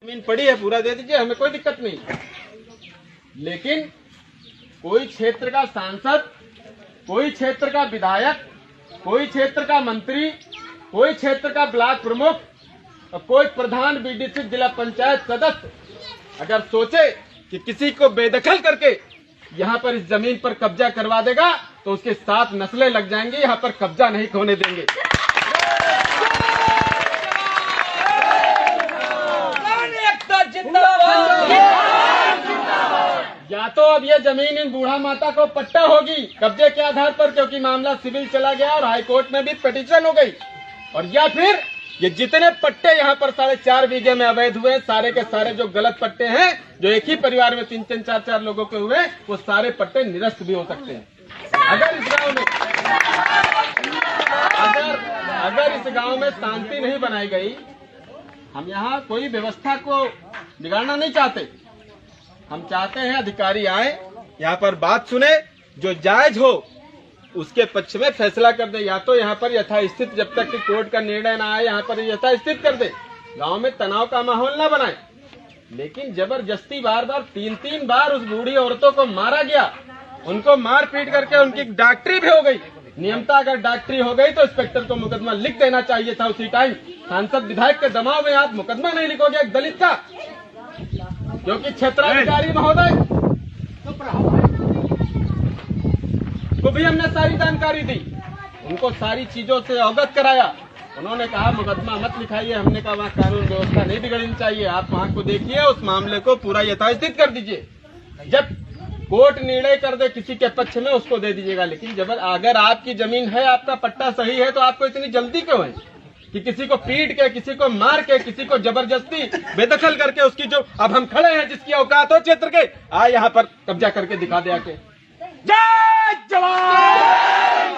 जमीन पड़ी है पूरा दे दीजिए, हमें कोई दिक्कत नहीं। लेकिन कोई क्षेत्र का सांसद, कोई क्षेत्र का विधायक, कोई क्षेत्र का मंत्री, कोई क्षेत्र का ब्लॉक प्रमुख और कोई प्रधान बीडीसी जिला पंचायत सदस्य अगर सोचे कि किसी को बेदखल करके यहाँ पर इस जमीन पर कब्जा करवा देगा तो उसके 7 नस्लें लग जाएंगी। यहाँ पर कब्जा नहीं होने देंगे। या तो अब ये जमीन इन बूढ़ा माता को पट्टा होगी कब्जे के आधार पर, क्योंकि मामला सिविल चला गया और हाईकोर्ट में भी पिटीशन हो गई, और या फिर ये जितने पट्टे यहाँ पर 4.5 बीघे में अवैध हुए, सारे के सारे जो गलत पट्टे हैं, जो एक ही परिवार में 3-3, 4-4 लोगों के हुए, वो सारे पट्टे निरस्त भी हो सकते हैं। अगर इस गांव में शांति नहीं बनाई गई, हम यहाँ कोई व्यवस्था को बिगाड़ना नहीं चाहते। हम चाहते हैं अधिकारी आए, यहाँ पर बात सुने, जो जायज हो उसके पक्ष में फैसला कर दे। या तो यहाँ पर यथास्थित, जब तक कि कोर्ट का निर्णय ना आए, यहाँ पर यथास्थित कर दे, गांव में तनाव का माहौल ना बनाए। लेकिन जबरदस्ती बार बार 3-3 बार उस बूढ़ी औरतों को मारा गया, उनको मार पीट करके उनकी डॉक्टरी भी हो गई। नियमता अगर डॉक्टरी हो गई तो इंस्पेक्टर को मुकदमा लिख देना चाहिए था उसी टाइम। सांसद विधायक के दबाव में आप मुकदमा नहीं लिखोगे एक दलित का, क्योंकि क्षेत्राधिकारी महोदय को भी हमने सारी जानकारी दी, उनको सारी चीजों से अवगत कराया। उन्होंने कहा मुकदमा मत लिखाइए। हमने कहा वहाँ कानून व्यवस्था नहीं बिगड़नी चाहिए, आप वहाँ को देखिए, उस मामले को पूरा यथास्थित कर दीजिए। जब कोर्ट निर्णय कर दे किसी के पक्ष में, उसको दे दीजिएगा। लेकिन अगर आपकी जमीन है, आपका पट्टा सही है, तो आपको इतनी जल्दी क्यों है कि किसी को पीट के, किसी को मार के, किसी को जबरदस्ती बेदखल करके उसकी जो अब हम खड़े हैं, जिसकी औकात हो क्षेत्र के, आए यहाँ पर कब्जा करके दिखा दे आके। जय जवान,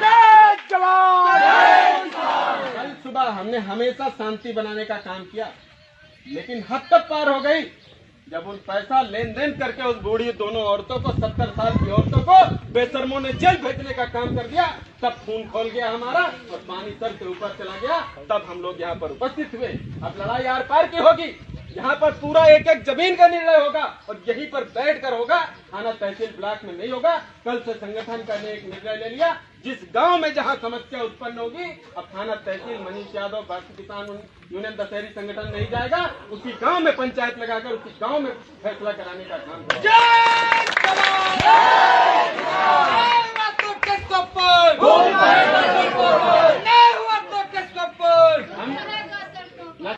जय जवान। कल सुबह हमने हमेशा शांति बनाने का काम किया, लेकिन हद तक पार हो गई जब उन पैसा लेन देन करके उस बूढ़ी दोनों औरतों को, 70 साल की औरतों को बेशर्मों ने जेल भेजने का काम कर दिया। तब खून खोल गया हमारा और पानी सर के ऊपर चला गया। तब हम लोग यहाँ पर उपस्थित हुए। अब लड़ाई आर पार की होगी, यहाँ पर पूरा एक एक जमीन का निर्णय होगा और यहीं पर बैठ कर होगा, थाना तहसील ब्लॉक में नहीं होगा। कल से संगठन का ने एक निर्णय ले लिया, जिस गांव में जहां समस्या उत्पन्न होगी, अब थाना तहसील मनीष यादव भारतीय किसान यूनियन दशहरी संगठन नहीं जाएगा, उसी गांव में पंचायत लगाकर उसी गांव में फैसला कराने का काम करेगा।